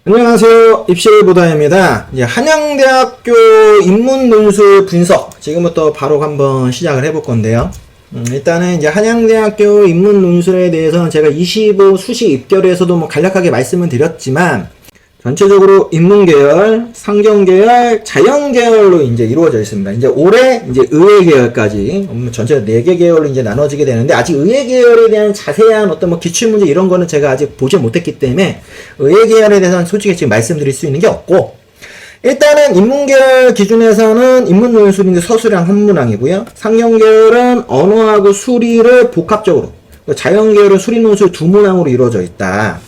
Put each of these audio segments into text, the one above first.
안녕하세요. 입시보다입니다. 이제 한양대학교 인문 논술 분석 지금부터 바로 한번 시작을 해볼 건데요. 일단은 이제 한양대학교 인문 논술에 대해서는 제가 25 수시 입결에서도 간략하게 말씀을 드렸지만 전체적으로 인문계열, 상경계열, 자연계열로 이제 이루어져 있습니다. 이제 올해 이제 의예계열까지 전체 4개 계열로 이제 나눠지게 되는데 아직 의예계열에 대한 자세한 어떤 기출문제 이런 거는 제가 아직 보지 못했기 때문에 의예계열에 대해서는 솔직히 지금 말씀드릴 수 있는 게 없고 일단은 인문계열 기준에서는 인문논술인데 서술이랑 한문항이고요. 상경계열은 언어하고 수리를 복합적으로 자연계열은 수리논술 두 문항으로 이루어져 있다.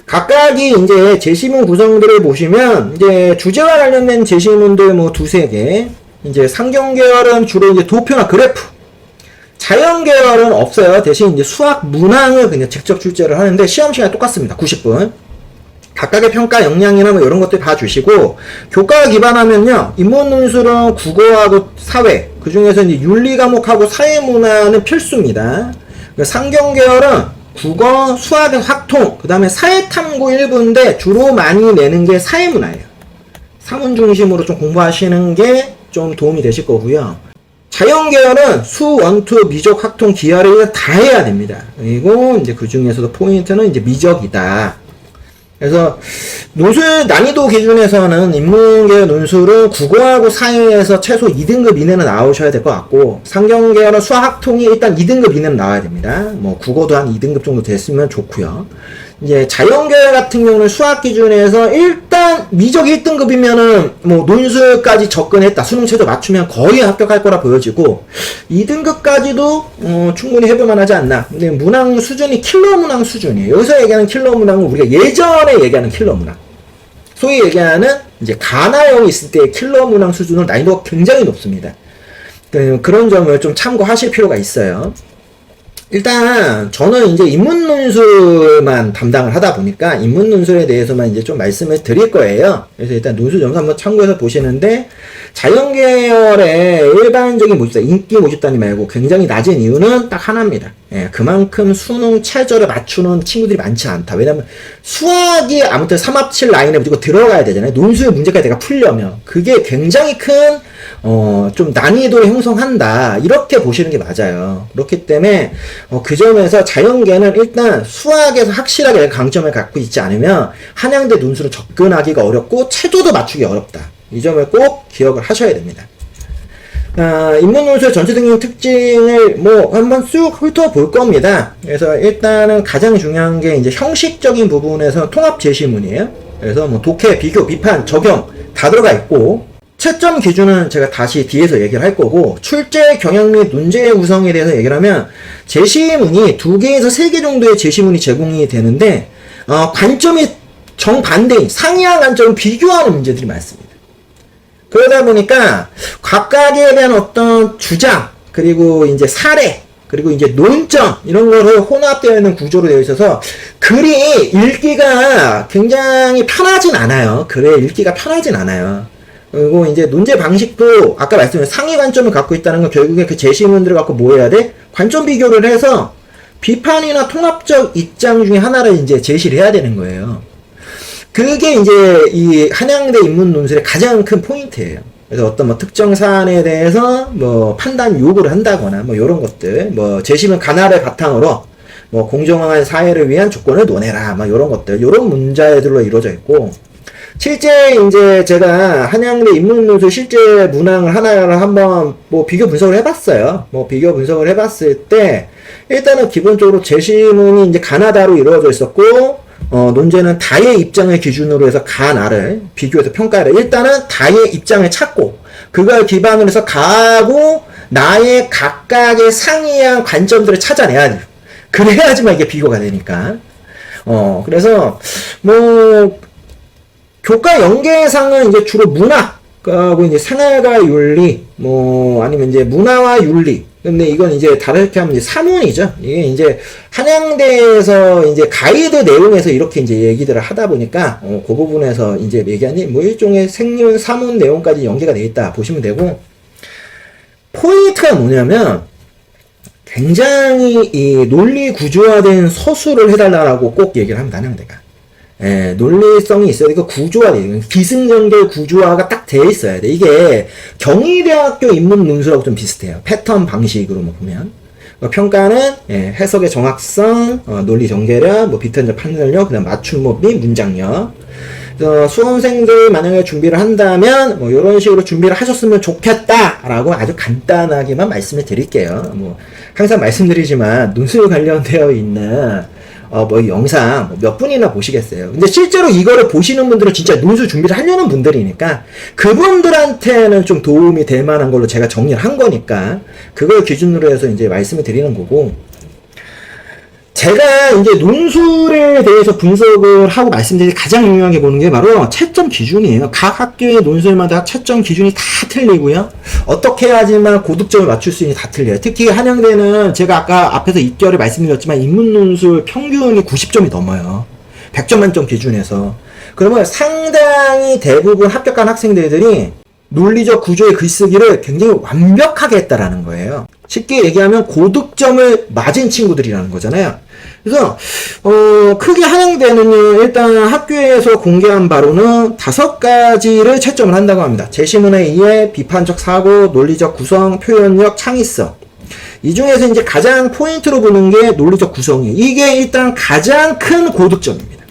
각각이 이제 제시문 구성들을 보시면 이제 주제와 관련된 제시문들 두세 개, 이제 상경계열은 주로 이제 도표나 그래프, 자연계열은 없어요. 대신 이제 수학 문항을 그냥 직접 출제를 하는데 시험 시간이 똑같습니다. 90분. 각각의 평가 역량이나 이런 것들 봐주시고 교과가 기반하면요 인문논술은 국어하고 사회, 그 중에서 이제 윤리 과목하고 사회문화는 필수입니다. 상경계열은 국어, 수학의 확통, 그 다음에 사회탐구 일부인데 주로 많이 내는 게 사회문화예요. 사문 중심으로 좀 공부하시는 게 좀 도움이 되실 거고요. 자연계열은 수, 원투, 미적, 학통, 기하를 다 해야 됩니다. 그리고 이제 그 중에서도 포인트는 이제 미적이다. 그래서 논술 난이도 기준에서는 인문계열 논술은 국어하고 사회에서 최소 2등급 이내는 나오셔야 될 것 같고 상경계열은 수학학통이 일단 2등급 이내는 나와야 됩니다. 국어도 한 2등급 정도 됐으면 좋고요. 이제 자연계열 같은 경우는 수학 기준에서 일단 미적 1등급이면은 논술까지 접근했다. 수능 최저 맞추면 거의 합격할 거라 보여지고 2등급까지도 충분히 해볼만 하지 않나. 근데 문항 수준이 킬러 문항 수준이에요. 여기서 얘기하는 킬러 문항은 우리가 예전에 얘기하는 킬러 문항. 소위 얘기하는 이제 가나형이 있을 때의 킬러 문항 수준은 난이도가 굉장히 높습니다. 그런 점을 좀 참고하실 필요가 있어요. 일단 저는 이제 인문논술만 담당을 하다 보니까 인문논술에 대해서만 이제 좀 말씀을 드릴 거예요. 그래서 일단 논술 점수 한번 참고해서 보시는데 자연계열의 일반적인 모집단, 인기 모집단이 말고 굉장히 낮은 이유는 딱 하나입니다. 그만큼 수능 최저를 맞추는 친구들이 많지 않다. 왜냐면 수학이 아무튼 3합7 라인에 무조건 들어가야 되잖아요. 논술 문제까지 내가 풀려면 그게 굉장히 큰 좀 난이도를 형성한다. 이렇게 보시는 게 맞아요. 그렇기 때문에 그 점에서 자연계는 일단 수학에서 확실하게 강점을 갖고 있지 않으면 한양대 논술은 접근하기가 어렵고 최저도 맞추기 어렵다. 이 점을 꼭 기억을 하셔야 됩니다. 인문논술 전체적인 특징을 한번 쑥 훑어볼 겁니다. 그래서 일단은 가장 중요한 게 이제 형식적인 부분에서 통합 제시문이에요. 그래서 독해, 비교, 비판, 적용 다 들어가 있고 채점 기준은 제가 다시 뒤에서 얘기를 할 거고 출제 경향 및 문제 구성에 대해서 얘기를 하면 제시문이 2개에서 3개 정도의 제시문이 제공이 되는데 관점이 정반대인 상이한 관점을 비교하는 문제들이 많습니다. 그러다 보니까 각각에 대한 어떤 주장 그리고 이제 사례 그리고 이제 논점 이런 거를 혼합되어 있는 구조로 되어 있어서 글이 읽기가 굉장히 편하진 않아요. 글에 읽기가 편하진 않아요. 그리고 이제 논제 방식도 아까 말씀드린 상위 관점을 갖고 있다는 건 결국에 그 제시문들을 갖고 뭐 해야 돼? 관점 비교를 해서 비판이나 통합적 입장 중에 하나를 이제 제시를 해야 되는 거예요. 그게 이제 이 한양대 인문논술의 가장 큰 포인트예요. 그래서 어떤 특정 사안에 대해서 판단 요구를 한다거나 이런 것들, 제시문 가나를 바탕으로 공정한 사회를 위한 조건을 논해라, 이런 것들, 이런 문제들로 이루어져 있고. 실제 이제 제가 한양대 인문논술 실제 문항을 하나를 한번 비교 분석을 해봤어요. 비교 분석을 해봤을 때 일단은 기본적으로 제시문이 이제 가나다로 이루어져 있었고 논제는 다의 입장을 기준으로 해서 가나를 비교해서 평가해라. 일단은 다의 입장을 찾고 그걸 기반으로 해서 가하고 나의 각각의 상이한 관점들을 찾아내야 돼요. 그래야지만 이게 비교가 되니까. 그래서 교과 연계상은 이제 주로 문학하고 이제 생활과 윤리, 아니면 이제 문화와 윤리. 근데 이건 이제 다르게 하면 이제 사문이죠. 이게 이제 한양대에서 이제 가이드 내용에서 이렇게 이제 얘기들을 하다 보니까, 그 부분에서 이제 얘기하니, 일종의 생륜, 사문 내용까지 연계가 되어 있다 보시면 되고, 포인트가 뭐냐면, 굉장히 이 논리 구조화된 서술을 해달라고 꼭 얘기를 합니다, 한양대가. 논리성이 있어야 되고 구조화, 기승전결 구조화가 딱 돼 있어야 돼. 이게 경희대학교 인문 논술하고 좀 비슷해요. 패턴 방식으로 보면. 평가는 해석의 정확성, 논리 전개력, 뭐 비트적 판단력, 그다음 맞춤법 및 문장력. 수험생들 만약에 준비를 한다면 뭐 이런 식으로 준비를 하셨으면 좋겠다라고 아주 간단하게만 말씀을 드릴게요. 뭐 항상 말씀드리지만 논술 관련되어 있는 뭐 영상 몇 분이나 보시겠어요. 근데 실제로 이거를 보시는 분들은 진짜 논술 준비를 하려는 분들이니까 그분들한테는 좀 도움이 될 만한 걸로 제가 정리를 한 거니까 그걸 기준으로 해서 이제 말씀을 드리는 거고, 제가 이제 논술에 대해서 분석을 하고 말씀드릴 가장 중요하게 보는 게 바로 채점 기준이에요. 각 학교의 논술마다 채점 기준이 다 틀리고요. 어떻게 해야지만 고득점을 맞출 수 있는지 다 틀려요. 특히 한양대는 제가 아까 앞에서 입결을 말씀드렸지만 인문 논술 평균이 90점이 넘어요. 100점 만점 기준에서. 그러면 상당히 대부분 합격한 학생들이 논리적 구조의 글쓰기를 굉장히 완벽하게 했다라는 거예요. 쉽게 얘기하면 고득점을 맞은 친구들이라는 거잖아요. 그래서 크게 한양대는요, 일단 학교에서 공개한 바로는 5가지를 채점을 한다고 합니다. 제시문의 이해, 비판적 사고, 논리적 구성, 표현력, 창의성. 이 중에서 이제 가장 포인트로 보는 게 논리적 구성이에요. 이게 일단 가장 큰 고득점입니다.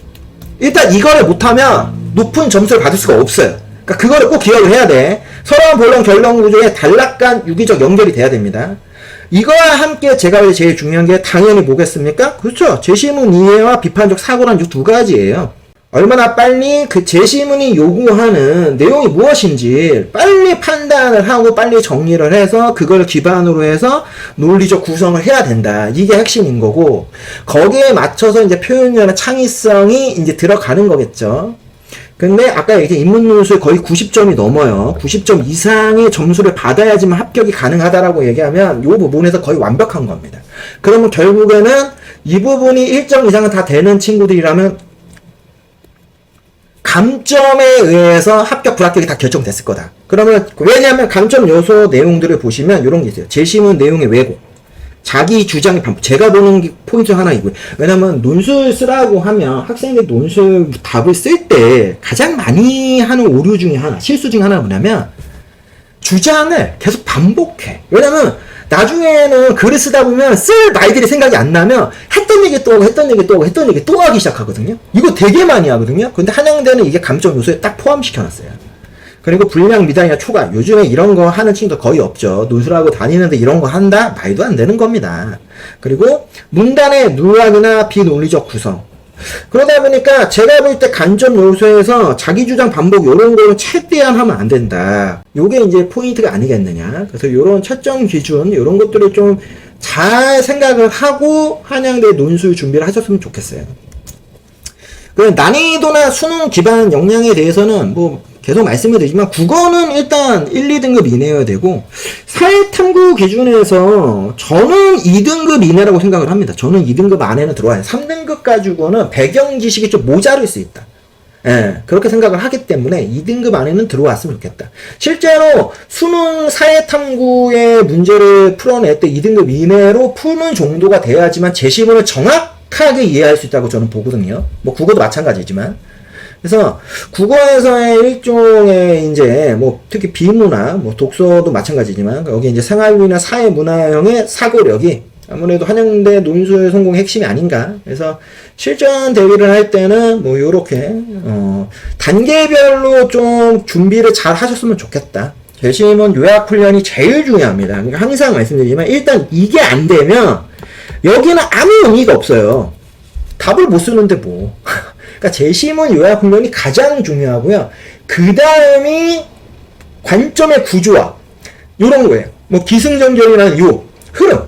일단 이거를 못하면 높은 점수를 받을 수가 없어요. 그러니까 그거를 꼭 기억을 해야 돼. 서론, 본론, 결론 구조에 단락간 유기적 연결이 돼야 됩니다. 이거와 함께 제가 제일 중요한 게 당연히 뭐겠습니까? 그렇죠. 제시문 이해와 비판적 사고란 이 두 가지예요. 얼마나 빨리 그 제시문이 요구하는 내용이 무엇인지 빨리 판단을 하고 빨리 정리를 해서 그걸 기반으로 해서 논리적 구성을 해야 된다. 이게 핵심인 거고, 거기에 맞춰서 이제 표현력이나 창의성이 이제 들어가는 거겠죠. 근데 아까 얘기한 인문논술 거의 90점이 넘어요. 90점 이상의 점수를 받아야지만 합격이 가능하다라고 얘기하면 이 부분에서 거의 완벽한 겁니다. 그러면 결국에는 이 부분이 일정 이상은 다 되는 친구들이라면 감점에 의해서 합격 불합격이 다 결정됐을 거다. 그러면 왜냐하면 감점 요소 내용들을 보시면 이런 게 있어요. 제시문 내용의 왜곡, 자기 주장의 반복. 제가 보는 게 포인트 하나이고요. 왜냐면 논술 쓰라고 하면 학생들이 논술 답을 쓸 때 가장 많이 하는 오류 중에 하나, 실수 중에 하나가 뭐냐면 주장을 계속 반복해. 왜냐면 나중에는 글을 쓰다 보면 쓸 말들이 생각이 안 나면 했던 얘기 또 하고 했던 얘기 또 하고 했던 얘기 또 하기 시작하거든요. 이거 되게 많이 하거든요. 근데 한양대는 이게 감점 요소에 딱 포함시켜놨어요. 그리고 불량 미달이나 초과, 요즘에 이런 거 하는 친구도 거의 없죠. 논술하고 다니는데 이런 거 한다? 말도 안 되는 겁니다. 그리고 문단의 누락이나 비논리적 구성. 그러다 보니까 제가 볼 때 간접 요소에서 자기주장 반복 요런 거는 최대한 하면 안 된다. 요게 이제 포인트가 아니겠느냐. 그래서 요런 채점 기준, 요런 것들을 좀 잘 생각을 하고 한양대 논술 준비를 하셨으면 좋겠어요. 그 난이도나 수능 기반 역량에 대해서는 뭐 계속 말씀을 드리지만 국어는 일단 1, 2등급 이내여야 되고, 사회탐구 기준에서 저는 2등급 이내라고 생각을 합니다. 저는 2등급 안에는 들어와요. 3등급 가지고는 배경 지식이 좀 모자랄 수 있다. 예, 그렇게 생각을 하기 때문에 2등급 안에는 들어왔으면 좋겠다. 실제로 수능 사회탐구의 문제를 풀어낼 때 2등급 이내로 푸는 정도가 돼야지만 제시문을 정확하게 이해할 수 있다고 저는 보거든요. 뭐 국어도 마찬가지지만. 그래서 국어에서의 일종의 이제 뭐 특히 비문화, 뭐 독서도 마찬가지지만 여기 이제 생활문화, 사회문화형의 사고력이 아무래도 한양대 논술 성공의 핵심이 아닌가. 그래서 실전 대비를 할 때는 뭐 요렇게 단계별로 좀 준비를 잘 하셨으면 좋겠다. 제시문 요약 훈련이 제일 중요합니다. 그러니까 항상 말씀드리지만 일단 이게 안 되면 여기는 아무 의미가 없어요. 답을 못 쓰는데 뭐. 그러니까 제시문 요약 훈련이 가장 중요하고요. 그 다음이 관점의 구조화, 요런 거예요. 뭐 기승전결이라는 요 흐름,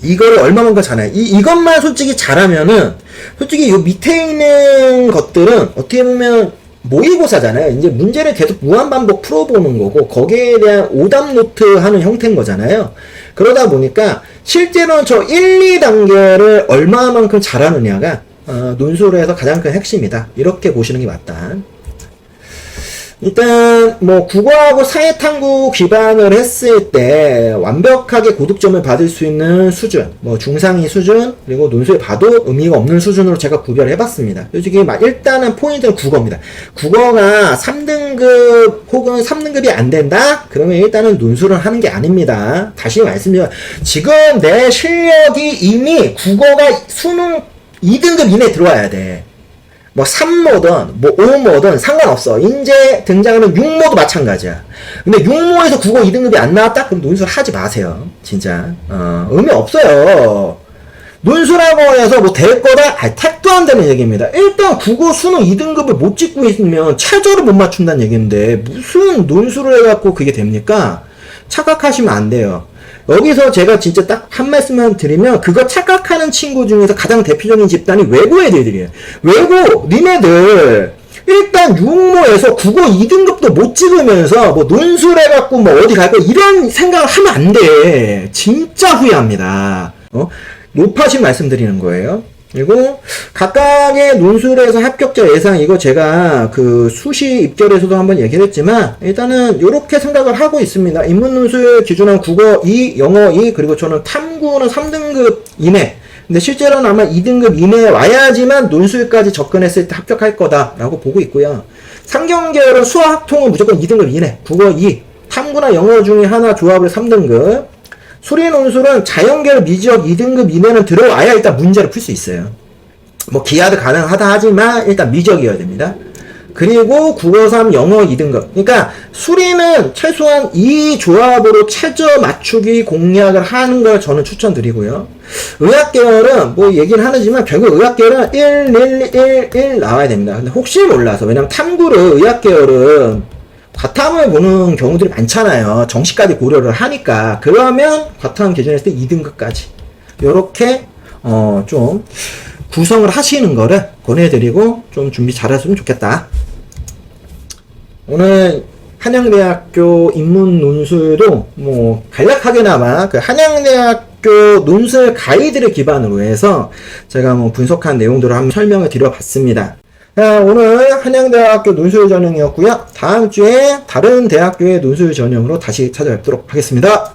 이거를 얼마만큼 잘해요. 이것만 솔직히 잘하면은 솔직히 요 밑에 있는 것들은 어떻게 보면 모의고사잖아요. 이제 문제를 계속 무한반복 풀어보는 거고 거기에 대한 오답 노트 하는 형태인 거잖아요. 그러다 보니까 실제로는 저 1, 2단계를 얼마만큼 잘하느냐가 논술에서 가장 큰 핵심이다. 이렇게 보시는 게 맞다. 일단 뭐 국어하고 사회탐구 기반을 했을 때 완벽하게 고득점을 받을 수 있는 수준, 뭐 중상위 수준, 그리고 논술에 봐도 의미가 없는 수준으로 제가 구별을 해봤습니다. 솔직히 일단은 포인트는 국어입니다. 국어가 3등급 혹은 3등급이 안 된다? 그러면 일단은 논술을 하는 게 아닙니다. 다시 말씀드려요. 지금 내 실력이 이미 국어가 수능 2등급 이내에 들어와야 돼. 뭐 3모든 뭐 5모든 상관없어. 이제 등장하는 6모도 마찬가지야. 근데 6모에서 국어 2등급이 안 나왔다? 그럼 논술 하지 마세요. 진짜 의미 없어요. 논술하고 해서 뭐 될 거다? 택도 안 되는 얘기입니다. 일단 국어 수능 2등급을 못 찍고 있으면 최저를 못 맞춘다는 얘기인데 무슨 논술을 해갖고 그게 됩니까? 착각하시면 안 돼요. 여기서 제가 진짜 딱 한 말씀만 드리면 그거 착각하는 친구 중에서 가장 대표적인 집단이 외고 애들이에요. 외고 니네들 일단 6모에서 국어 2등급도 못 찍으면서 뭐 논술해갖고 뭐 어디 갈 거 이런 생각을 하면 안 돼. 진짜 후회합니다. 높아신 말씀드리는 거예요. 그리고 각각의 논술에서 합격자 예상 이거 제가 그 수시 입결에서도 한번 얘기를 했지만 일단은 이렇게 생각을 하고 있습니다. 인문 논술 기준은 국어 2, 영어 2, 그리고 저는 탐구는 3등급 이내. 근데 실제로는 아마 2등급 이내에 와야지만 논술까지 접근했을 때 합격할 거다라고 보고 있고요. 상경계열은 수학통은 무조건 2등급 이내, 국어 2, 탐구나 영어 중에 하나 조합을 3등급. 수리 논술은 자연계열 미지역 2등급 이내는 들어와야 일단 문제를 풀 수 있어요. 뭐 기하도 가능하다 하지만 일단 미지역이어야 됩니다. 그리고 국어 3, 영어 2등급. 그러니까 수리는 최소한 이 조합으로 최저 맞추기 공략을 하는 걸 저는 추천드리고요. 의학계열은 뭐 얘기는 하지만 결국 의학계열은 1, 1, 1, 1 나와야 됩니다. 근데 혹시 몰라서 왜냐면 탐구를 의학계열은 과탐을 보는 경우들이 많잖아요. 정시까지 고려를 하니까. 그러면 과탐 기준했을 때 2등급까지. 요렇게, 좀 구성을 하시는 거를 권해드리고 좀 준비 잘하시면 좋겠다. 오늘 한양대학교 인문 논술도 뭐 간략하게나마 그 한양대학교 논술 가이드를 기반으로 해서 제가 뭐 분석한 내용들을 한번 설명을 드려봤습니다. 자, 오늘 한양대학교 논술 전형이었고요. 다음 주에 다른 대학교의 논술 전형으로 다시 찾아뵙도록 하겠습니다.